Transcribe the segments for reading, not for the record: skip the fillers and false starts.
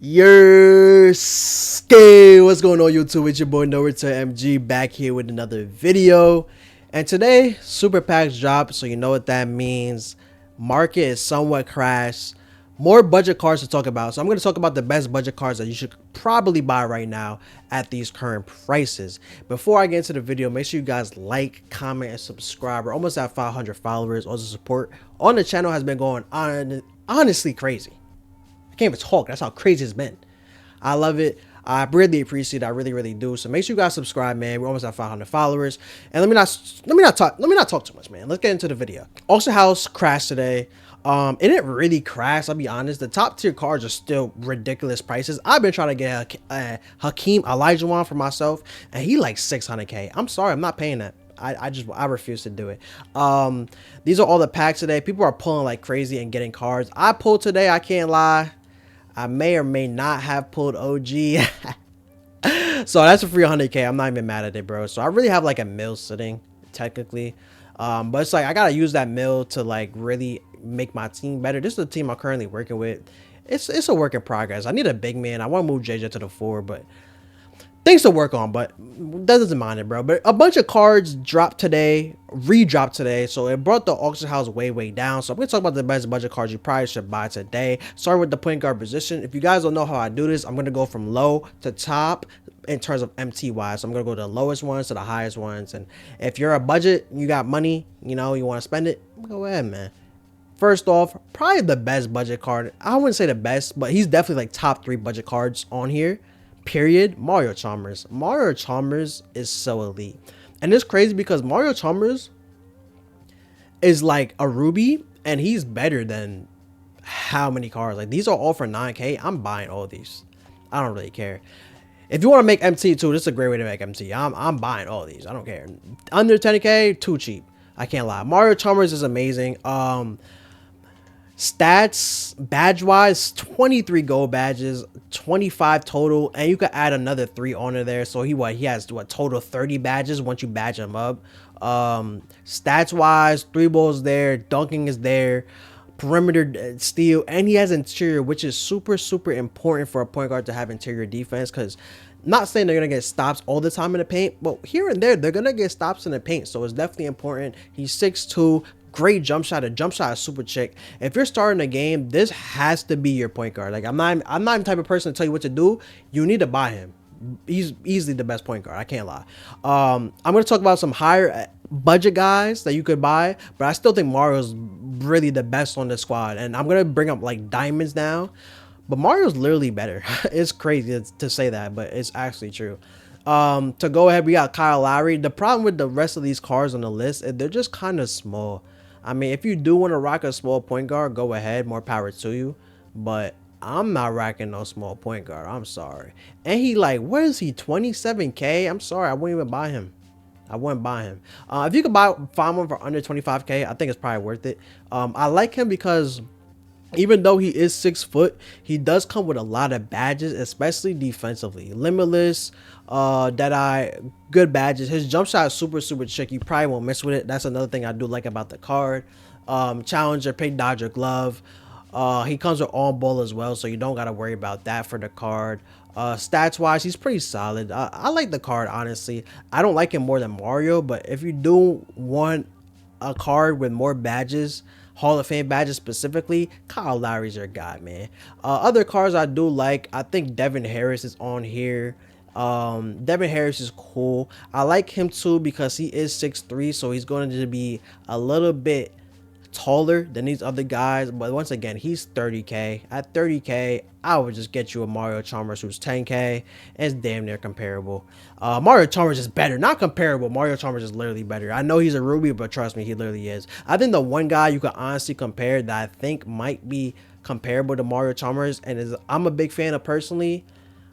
Skate, what's going on YouTube? It's your boy Naruto MG back here with another video. And today, super packs dropped, so you know what that means. Market is somewhat crashed. More budget cards to talk about. So I'm going to talk about the best budget cards that you should probably buy right now at these current prices. Before I get into the video, make sure you guys like, comment, and subscribe. We're almost at 500 followers. Also, support on the channel has been going on honestly crazy. I can't even talk. That's how crazy it's been. I love it. I really appreciate it. I really do. So make sure you guys subscribe, man. We're almost at 500 followers. And let me not talk too much, man. Let's get into the video. Auction house crashed today. It didn't really crash. I'll be honest. The top tier cards are still ridiculous prices. I've been trying to get a Hakeem Olajuwon for myself, and he like 600K. I'm sorry, I'm not paying that. I refuse to do it. These are all the packs today. People are pulling like crazy and getting cards. I pulled today. I can't lie. I may or may not have pulled OG. So that's a free 100K. I'm not even mad at it, bro. So I really have like a mil sitting technically. But it's like I gotta use that mil to like really make my team better. This is the team I'm currently working with. It's a work in progress. I need a big man. I want to move JJ to the 4, but things to work on, but that doesn't mind it, bro. But a bunch of cards dropped today, re-dropped today, so it brought the auction house way down. So I'm gonna talk about the best budget cards you probably should buy today. Starting with the point guard position. If you guys don't know how I do this, I'm gonna go from low to top in terms of MT wise. So I'm gonna go to the lowest ones to the highest ones, and if you're a budget, you got money, you know, you want to spend it, go ahead, man. First off, probably the best budget card. I wouldn't say the best, but he's definitely like top 3 budget cards on here. Period. Mario Chalmers. Mario Chalmers is so elite, and it's crazy because Mario Chalmers is like a Ruby, and he's better than how many cards? Like these are all for 9K. I'm buying all these. I don't really care. If you want to make MT too, this is a great way to make MT. I'm buying all these. I don't care. Under 10K, too cheap. I can't lie. Mario Chalmers is amazing. Stats badge wise, 23 gold badges, 25 total, and you could add another 3 onto there. So he has what total 30 badges once you badge him up. Stats wise, 3 balls there, dunking is there, perimeter steal, and he has interior, which is super important for a point guard to have interior defense. Because not saying they're gonna get stops all the time in the paint, but here and there they're gonna get stops in the paint, so it's definitely important. He's 6'2". Great jump shot. A jump shot is super chick. If you're starting a game, this has to be your point guard. Like I'm not the type of person to tell you what to do. You need to buy him. He's easily the best point guard. I can't lie. I'm gonna talk about some higher budget guys that you could buy, but I still think Mario's really the best on the squad. And I'm gonna bring up like diamonds now, but Mario's literally better. It's crazy to say that, but it's actually true. To go ahead, we got Kyle Lowry. The problem with the rest of these cards on the list is they're just kind of small. I mean, if you do want to rock a small point guard, go ahead, more power to you. But I'm not rocking no small point guard. I'm sorry. And he like, what is he, 27K? I'm sorry, I wouldn't even buy him. I wouldn't buy him. If you could find one for under 25K, I think it's probably worth it. I like him because even though he is 6 foot, he does come with a lot of badges, especially defensively. Limitless, Deadeye, good badges. His jump shot is super chic. You probably won't mess with it. That's another thing I do like about the card. Challenger, pick, dodger, glove. He comes with on ball as well, so you don't got to worry about that for the card. Stats wise, he's pretty solid. I like the card, honestly. I don't like him more than Mario, but if you do want a card with more badges, Hall of Fame badges specifically, Kyle Lowry's your guy, man. Other cards I do like, I think Devin Harris is on here. Devin Harris is cool. I like him too because he is 6'3", so he's going to be a little bit taller than these other guys. But once again, he's 30K. At 30K, I would just get you a Mario Chalmers who's 10K. It's damn near comparable. Mario Chalmers is better, not comparable. Mario Chalmers is literally better. I know he's a Ruby, but trust me, he literally is. I think the one guy you can honestly compare that I think might be comparable to Mario Chalmers, and I'm a big fan of personally,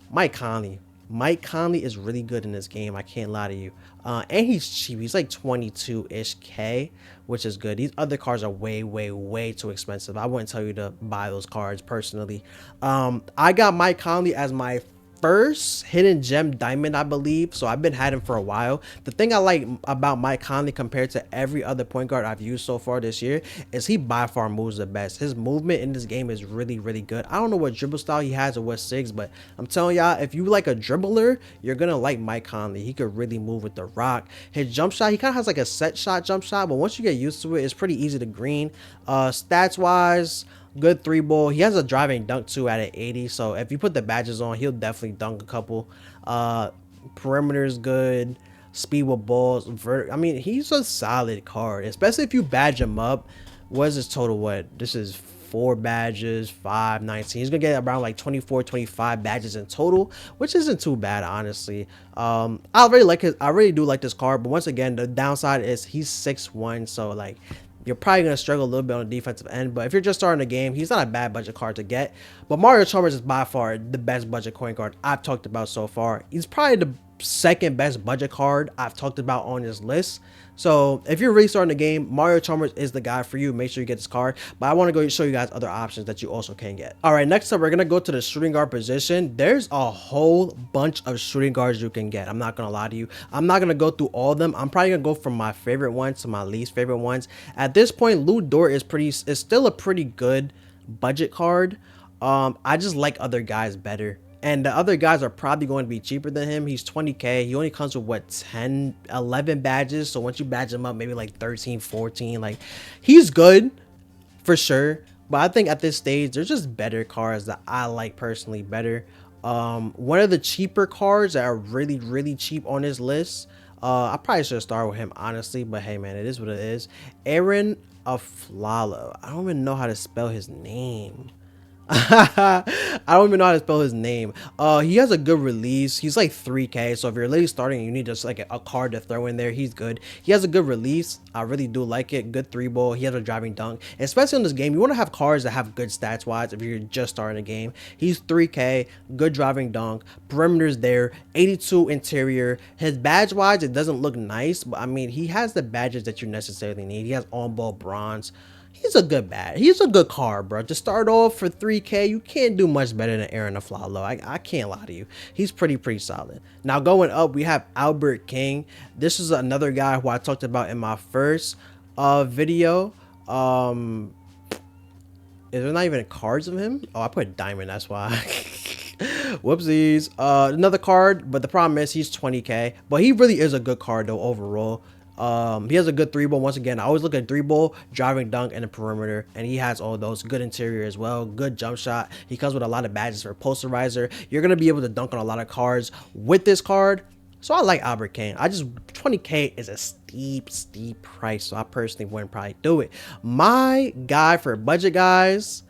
Mike Conley. Mike Conley is really good in this game. I can't lie to you. And he's cheap. He's like 22-ish K, which is good. These other cards are way too expensive. I wouldn't tell you to buy those cards personally. I got Mike Conley as my first hidden gem diamond, I believe. So I've been had him for a while. The thing I like about Mike Conley compared to every other point guard I've used so far this year is he by far moves the best. His movement in this game is really, really good. I don't know what dribble style he has or what sigs, but I'm telling y'all, if you like a dribbler, you're gonna like Mike Conley. He could really move with the rock. His jump shot, he kind of has like a set shot jump shot, but once you get used to it, it's pretty easy to green. Stats wise, good three ball. He has a driving dunk too at an 80. So if you put the badges on, he'll definitely dunk a couple. Perimeter is good. Speed with balls. I mean, he's a solid card, especially if you badge him up. What is his total? What? This is 4 badges, 5, 19. He's gonna get around like 24, 25 badges in total, which isn't too bad, honestly. I really do like this card, but once again, the downside is he's 6'1", so like you're probably going to struggle a little bit on the defensive end. But if you're just starting the game, he's not a bad budget card to get. But Mario Chalmers is by far the best budget coin card I've talked about so far. He's probably the second best budget card I've talked about on this list. So if you're really starting the game, Mario Chalmers is the guy for you. Make sure you get this card. But I want to go show you guys other options that you also can get. All right, next up, we're going to go to the shooting guard position. There's a whole bunch of shooting guards you can get. I'm not going to lie to you. I'm not going to go through all of them. I'm probably going to go from my favorite ones to my least favorite ones. At this point, Lou Dort is still a pretty good budget card. I just like other guys better. And the other guys are probably going to be cheaper than him. He's 20K. He only comes with, what, 10, 11 badges. So once you badge him up, maybe like 13, 14. Like, he's good for sure. But I think at this stage, there's just better cards that I like personally better. One of the cheaper cards that are really, really cheap on this list, I probably should start with him, honestly. But hey, man, it is what it is. Aaron Aflalo. I don't even know how to spell his name. I don't even know how to spell his name. He has a good release. He's like 3K, so if you're literally starting, you need just like a card to throw in there. He's good. He has a good release. I really do like it. Good three ball. He has a driving dunk. Especially in this game, you want to have cards that have good stats wise if you're just starting a game. He's 3K, good driving dunk, perimeter's there, 82 interior. His badge wise, it doesn't look nice, but I mean, he has the badges that you necessarily need. He has on ball bronze. He's a good bat. He's a good card, bro. To start off for 3K, you can't do much better than Aaron Aflalo. I can't lie to you. He's pretty solid. Now going up, we have Albert King. This is another guy who I talked about in my first video. Is there not even cards of him? Oh, I put diamond. That's why. Whoopsies. Another card, but the problem is he's 20K. But he really is a good card though overall. He has a good three ball. Once again, I always look at three ball, driving dunk, and a perimeter, and he has all those. Good interior as well, good jump shot. He comes with a lot of badges for posterizer. You're gonna be able to dunk on a lot of cards with this card. So I like Albert Kane. 20K is a steep price, so I personally wouldn't probably do it. My guy for budget guys,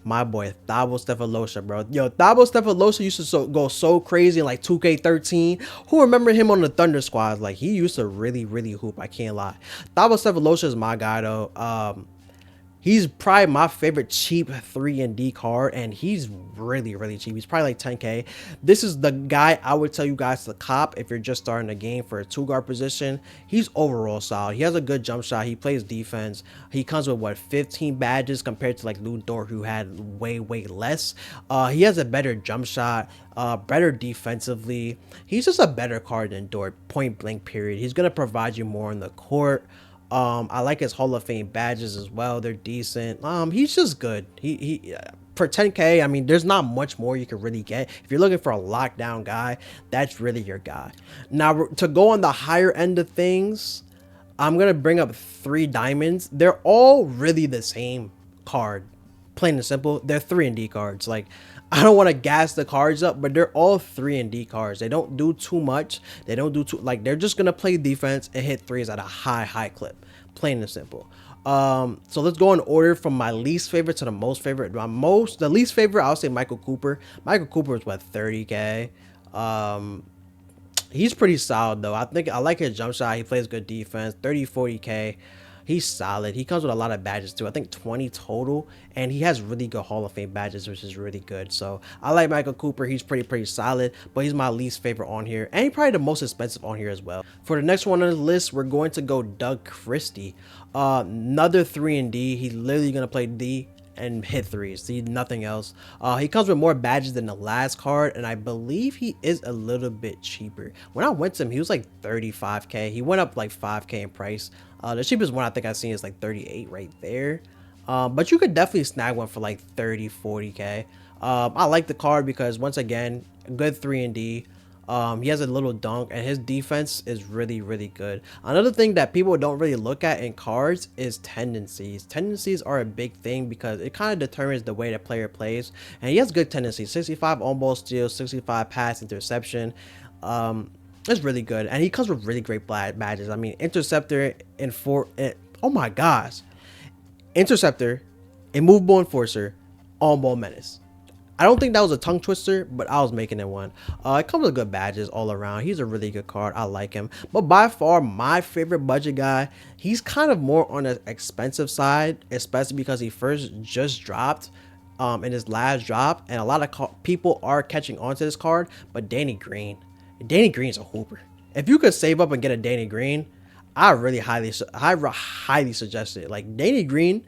my boy Thabo Sefolosha, bro. Yo, Thabo Sefolosha used to go so crazy in like 2K13. Who remember him on the Thunder Squad? Like, he used to really hoop. I can't lie. Thabo Sefolosha is my guy though. He's probably my favorite cheap 3&D card, and he's really cheap. He's probably like 10K. This is the guy I would tell you guys to cop if you're just starting a game for a 2-guard position. He's overall solid. He has a good jump shot. He plays defense. He comes with, what, 15 badges compared to like Lou Dort, who had way less. He has a better jump shot, better defensively. He's just a better card than Dort, point blank period. He's going to provide you more on the court. I like his Hall of Fame badges as well. They're decent. He's just good. He for 10K, I mean, there's not much more you can really get. If you're looking for a lockdown guy, that's really your guy. Now, to go on the higher end of things, I'm going to bring up 3 diamonds. They're all really the same card. Plain and simple. They're 3&D cards. Like, I don't want to gas the cards up, but they're all 3&D cards. They don't do too much. They don't do too, like, they're just going to play defense and hit threes at a high clip. Plain and simple. So let's go in order from my least favorite to the most favorite. The least favorite, I'll say Michael Cooper. Michael Cooper is what, 30K. He's pretty solid though. I like his jump shot. He plays good defense. 30-40K. He's solid. He comes with a lot of badges too. I think 20 total, and he has really good Hall of Fame badges, which is really good. So I like Michael Cooper. He's pretty solid, but he's my least favorite on here, and he's probably the most expensive on here as well. For the next one on the list, we're going to go Doug Christie. Another 3&D. He's literally gonna play D and hit threes. See, nothing else. He comes with more badges than the last card, and I believe he is a little bit cheaper. When I went to him, he was like 35k. He went up like 5k in price. The cheapest one I think I've seen is like 38 right there. But you could definitely snag one for like 30, 40k. I like the card because once again, good 3-and-D. He has a little dunk, and his defense is really, really good. Another thing that people don't really look at in cards is tendencies. Tendencies are a big thing because it kind of determines the way the player plays, and he has good tendencies. 65 on-ball steal, 65 pass interception. It's really good, and he comes with really great badges. I mean, interceptor and oh my gosh, interceptor, immovable enforcer, on-ball menace. I don't think that was a tongue twister, but I was making it one. It comes with good badges all around. He's a really good card. I like him. But by far, my favorite budget guy, he's kind of more on the expensive side, especially because he first just dropped in his last drop. And a lot of people are catching on to this card, but Danny Green. Danny Green's a hooper. If you could save up and get a Danny Green, I really highly suggest it. Like, Danny Green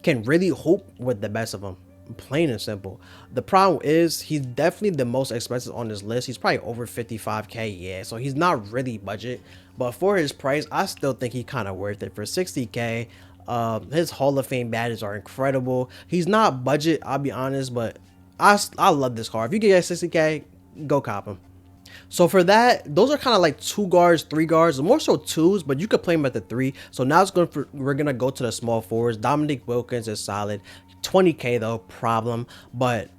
can really hoop with the best of them. Plain and simple. The problem is he's definitely the most expensive on this list. He's probably over 55k. Yeah, so he's not really budget, but for his price, I still think he kind of worth it. For 60k, his Hall of Fame badges are incredible. He's not budget, I'll be honest, but I love this card. If you can get 60k, go cop him. So for that, those are kind of like 2 guards, 3 guards, more so 2s, but you could play him at the 3. So now we're gonna go to the small forwards. Dominique Wilkins is solid. 20k though, problem, but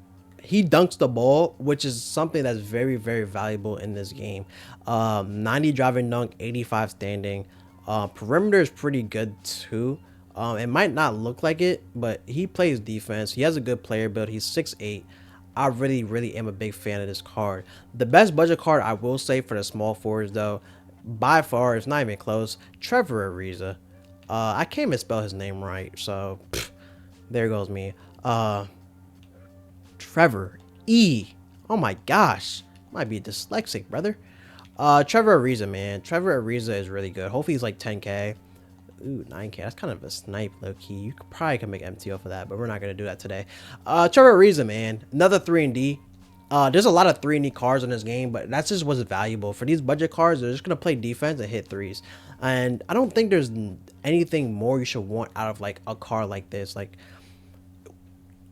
he dunks the ball, which is something that's very, very valuable in this game. 90 driving dunk, 85 standing. Perimeter is pretty good too. It might not look like it, but he plays defense. He has a good player build. He's 6'8". I really, really am a big fan of this card. The best budget card I will say for the small forwards though, by far, it's not even close, Trevor Ariza. I can't misspell his name right, so there goes me. Trevor E. Oh my gosh, might be dyslexic, brother. Trevor Ariza, man. Trevor Ariza is really good. Hopefully he's like 10k. Ooh, 9k. That's kind of a snipe, low key. You probably can make MTO for that, but we're not gonna do that today. Trevor Ariza, man. Another 3-and-D. There's a lot of 3-and-D cards in this game, but that's just what's valuable. For these budget cards, they're just gonna play defense and hit threes. And I don't think there's anything more you should want out of like a card like this. Like,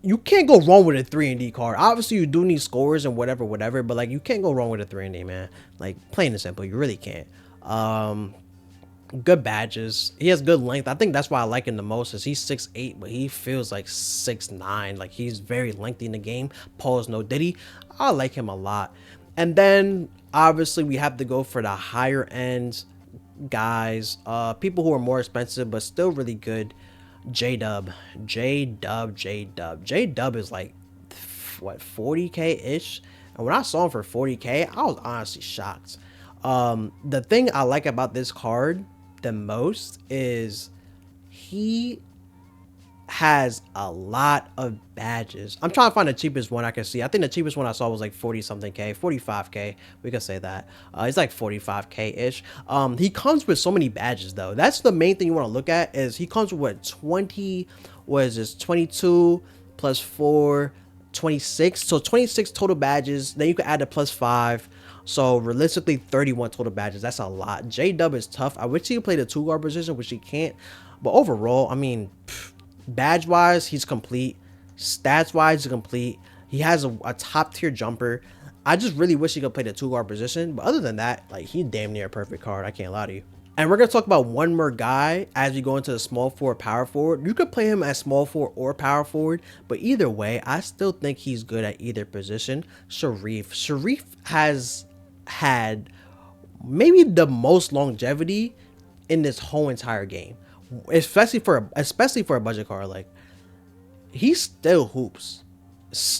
you can't go wrong with a 3-and-D card. Obviously, you do need scores and whatever, but like, you can't go wrong with a 3-and-D, man. Like, plain and simple, you really can't. Good badges. He has good length. I think that's why I like him the most, is he's 6'8", but he feels like 6'9". Like, he's very lengthy in the game. Pause no diddy. I like him a lot. And then obviously we have to go for the higher end guys, people who are more expensive but still really good. J-Dub is like, what, 40k ish, and when I saw him for 40k, I was honestly shocked. The thing I like about this card the most is he has a lot of badges. I'm trying to find the cheapest one I can see. I think the cheapest one I saw was like 40 something k, 45k, we could say that. It's like 45k ish. He comes with so many badges though. That's the main thing you want to look at, is he comes with what, 20, what is this, 22 plus 4, 26, so 26 total badges. Then you can add a plus 5, so realistically 31 total badges. That's a lot. J-Dub is tough. I wish he could play the 2-guard position, which he can't, but overall, I mean, badge wise he's complete, stats wise he's complete. He has a top tier jumper. I just really wish he could play the 2-guard position, but other than that, like, he's damn near a perfect card, I can't lie to you. And we're gonna talk about one more guy as we go into the small forward, power forward. You could play him as small forward or power forward, but either way, I still think he's good at either position. Sharif has had maybe the most longevity in this whole entire game, especially for a budget card. Like, he still hoops,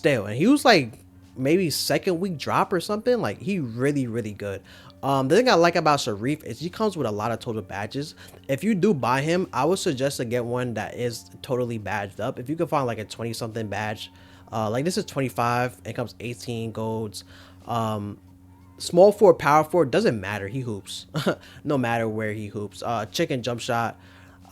and he was like maybe second week drop or something. Like, he really good. The thing I like about Sharif is he comes with a lot of total badges. If you do buy him, I would suggest to get one that is totally badged up. If you can find like a 20 something badge, like this is 25, it comes 18 golds. Small forward, power forward, doesn't matter, he hoops no matter where he hoops. Chicken jump shot,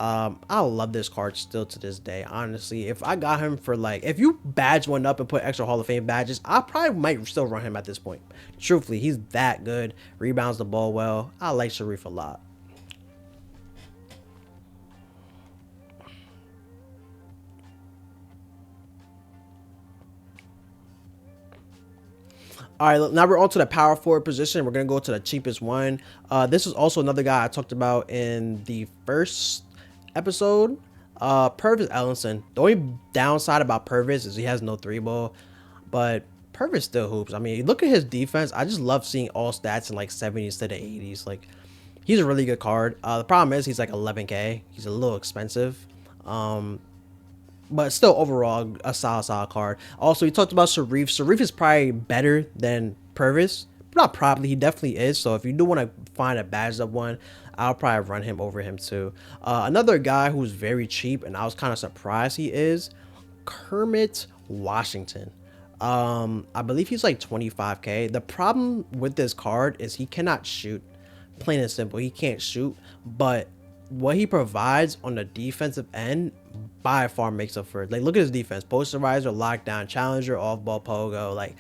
I love this card still to this day. Honestly, if I got him for like, if you badge one up and put extra Hall of Fame badges, I probably might still run him at this point. Truthfully, he's that good. Rebounds the ball well. I like Sharif a lot. All right, now we're on to the power forward position. We're gonna go to the cheapest one. This is also another guy I talked about in the first episode. Purvis Ellenson. The only downside about Purvis is he has no three ball, but Purvis still hoops. I mean, look at his defense. I just love seeing all stats in like 70s to the 80s. Like, he's a really good card. The problem is he's like 11K. He's a little expensive. But still overall a solid card. Also, we talked about Sharif. Sharif is probably better than Purvis. Not probably, he definitely is. So if you do want to find a badged up one, I'll probably run him over him too. Another guy who's very cheap, and I was kind of surprised he is Kermit Washington. I believe he's like 25K. The problem with this card is he cannot shoot. Plain and simple, he can't shoot. But what he provides on the defensive end by far makes up for it. Like, look at his defense: posterizer, lockdown, challenger, off ball, pogo. Like,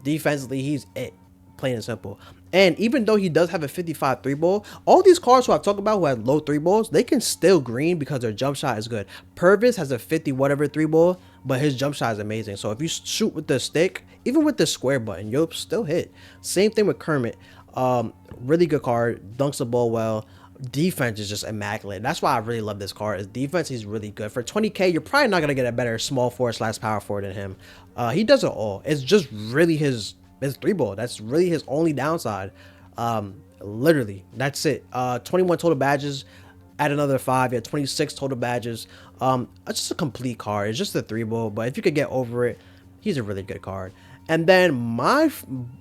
defensively, he's it. Plain and simple. And even though he does have a 55 three ball, all these cards who I've talked about who have low three balls, they can still green because their jump shot is good. Purvis has a 50 whatever three ball, but his jump shot is amazing. So if you shoot with the stick, even with the square button, you'll still hit. Same thing with Kermit. Really good card, dunks the ball well. Defense is just immaculate. That's why I really love this card. His defense, he's really good. For 20K, you're probably not gonna get a better small forward slash power forward than him. He does it all. It's just really his three ball. That's really his only downside. Literally, that's it. 21 total badges. Add another 5. Yeah, 26 total badges. It's just a complete card. It's just a three ball, but if you could get over it, he's a really good card. And then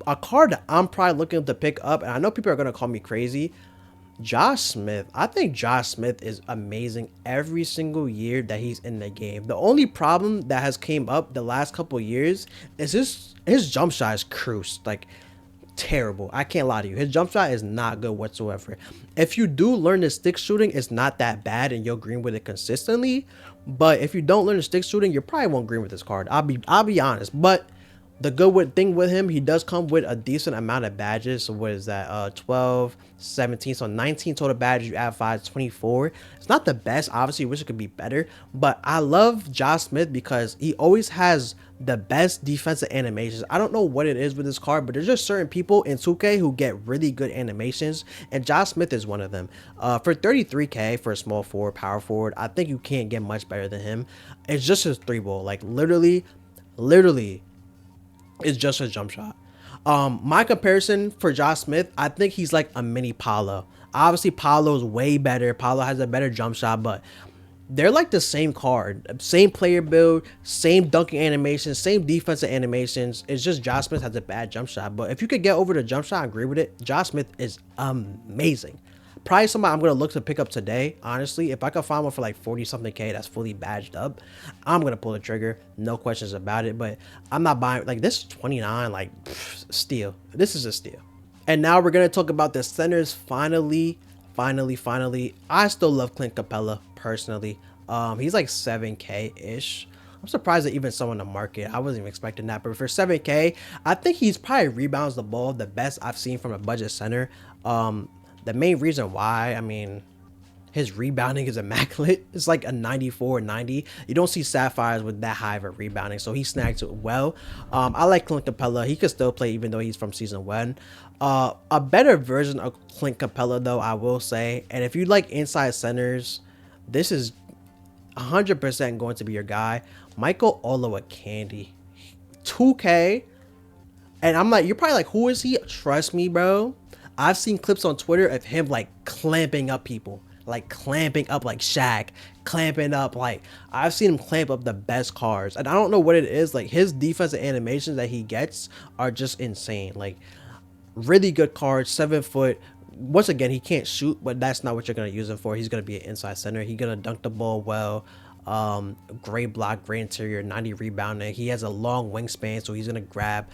a card that I'm probably looking to pick up, and I know people are gonna call me crazy, Josh Smith. I think Josh Smith is amazing every single year that he's in the game. The only problem that has came up the last couple years is his jump shot is cruised, like terrible. I can't lie to you. His jump shot is not good whatsoever. If you do learn the stick shooting, it's not that bad and you'll green with it consistently. But if you don't learn the stick shooting, you probably won't green with this card. I'll be honest. But the thing with him, he does come with a decent amount of badges. So what is that? 12, 17, so 19 total badges. You add 5, 24. It's not the best. Obviously, wish it could be better. But I love Josh Smith because he always has the best defensive animations. I don't know what it is with this card, but there's just certain people in 2K who get really good animations, and Josh Smith is one of them. For 33K for a small forward, power forward, I think you can't get much better than him. It's just his three ball. Like, literally, it's just his jump shot. My comparison for Josh Smith, I think he's like a mini Paolo. Obviously, Paolo's way better. Paolo has a better jump shot, but they're like the same card, same player build, same dunking animations, same defensive animations. It's just Josh Smith has a bad jump shot. But if you could get over the jump shot and agree with it, Josh Smith is amazing. Probably somebody I'm going to look to pick up today. Honestly, if I could find one for like 40 something K that's fully badged up, I'm going to pull the trigger. No questions about it. But I'm not buying, like, this 29, like, steal. This is a steal. And now we're going to talk about the centers. Finally, I still love Clint Capella personally. He's like 7K-ish. I'm surprised that even someone in the market. I wasn't even expecting that. But for 7K, I think he's probably rebounds the ball the best I've seen from a budget center. The main reason why, I mean, his rebounding is immaculate. It's like a 94, 90. You don't see Sapphires with that high of a rebounding, so he snags it well. I like Clint Capella. He could still play even though he's from season 1. A better version of Clint Capella, though, I will say. And if you like inside centers, this is 100% going to be your guy. Michael Olowokandi. 2K. And I'm like, you're probably like, who is he? Trust me, bro. I've seen clips on Twitter of him like clamping up people, like clamping up like Shaq, clamping up, like I've seen him clamp up the best cards. And I don't know what it is, like his defensive animations that he gets are just insane. Like, really good cards, 7 foot. Once again, he can't shoot, but that's not what you're going to use him for. He's going to be an inside center. He's going to dunk the ball well. Great block, great interior, 90 rebounding. He has a long wingspan, so he's going to grab.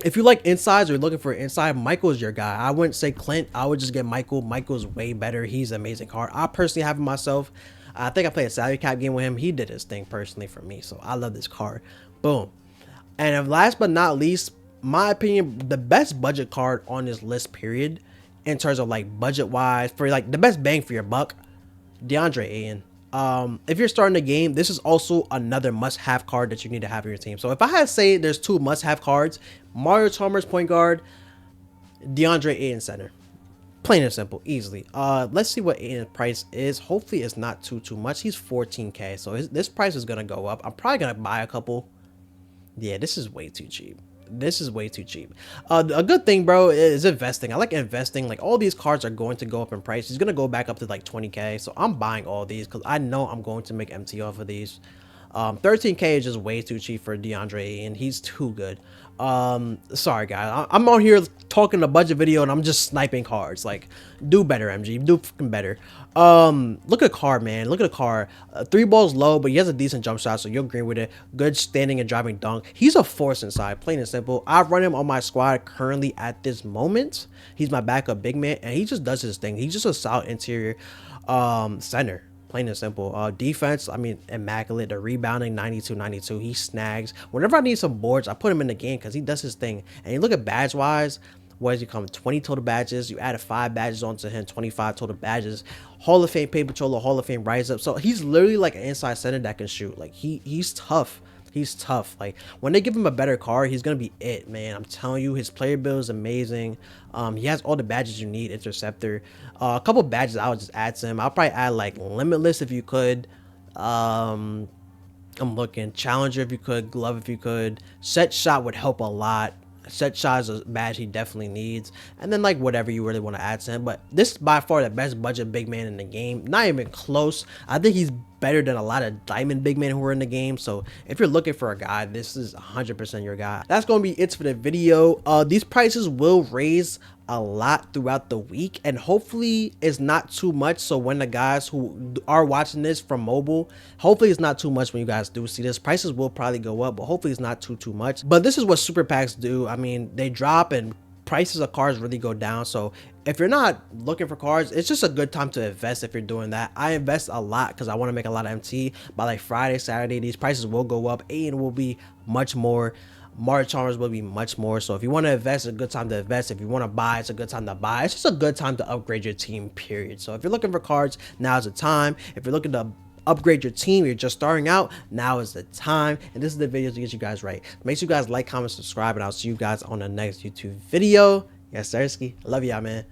If you like insides or you're looking for an inside, Michael's your guy. I wouldn't say Clint. I would just get Michael. Michael's way better. He's an amazing card. I personally have him myself. I think I played a salary cap game with him. He did his thing personally for me. So I love this card. Boom. And last but not least, my opinion, the best budget card on this list, period, in terms of like budget wise, for like the best bang for your buck, Deandre Ayton. If you're starting the game, this is also another must-have card that you need to have in your team. So if I had to say there's two must-have cards, Mario Chalmers point guard, Deandre Ayton center. Plain and simple, easily. Let's see what Ayton's price is. Hopefully it's not too much. He's 14K, so this price is gonna go up. I'm probably gonna buy a couple. Yeah, this is way too cheap. This is way too cheap. A good thing, bro, is investing. I like investing. Like, all these cards are going to go up in price. He's gonna go back up to like 20K, so I'm buying all these because I know I'm going to make MT off of these. 13K is just way too cheap for DeAndre, and he's too good. Sorry guys, I'm out here talking a budget video and I'm just sniping cards. Like, do better, MG, do fucking better. Look at the car, man. Look at the car. 3 balls low, but he has a decent jump shot, so you'll agree with it. Good standing and driving dunk. He's a force inside, plain and simple. I run him on my squad currently at this moment. He's my backup big man, and he just does his thing. He's just a solid interior center. Plain and simple. Defense, I mean, immaculate. The rebounding, 92. He snags. Whenever I need some boards, I put him in the game because he does his thing. And you look at badge wise, what does he come? 20 total badges. You added 5 badges onto him, 25 total badges. Hall of Fame paper controller, Hall of Fame rise up. So he's literally like an inside center that can shoot. Like, he's tough. He's tough. Like, when they give him a better card, he's gonna be it, man. I'm telling you, his player build is amazing. He has all the badges you need. Interceptor, a couple badges I would just add to him. I'll probably add like Limitless if you could. I'm looking Challenger if you could, Glove if you could. Set Shot would help a lot. Set Shot is a badge he definitely needs, and then like whatever you really want to add to him. But this is by far the best budget big man in the game, not even close. I think he's better than a lot of diamond big men who are in the game. So if you're looking for a guy, this is 100% your guy. That's going to be it for the video. These prices will raise a lot throughout the week, and hopefully it's not too much, so when the guys who are watching this from mobile, hopefully it's not too much when you guys do see this. Prices will probably go up, but hopefully it's not too much. But this is what super packs do. I mean, they drop and prices of cards really go down. So if you're not looking for cards, it's just a good time to invest if you're doing that. I invest a lot because I want to make a lot of MT. By like Friday, Saturday, these prices will go up. Ayton will be much more. Mario Chalmers will be much more. So if you want to invest, it's a good time to invest. If you want to buy, it's a good time to buy. It's just a good time to upgrade your team, period. So if you're looking for cards, now's the time. If you're looking to upgrade your team, you're just starting out, now is the time. And this is the video to get you guys right. Make sure you guys like, comment, subscribe, and I'll see you guys on the next YouTube video. Yes, Sirski. Love y'all, man.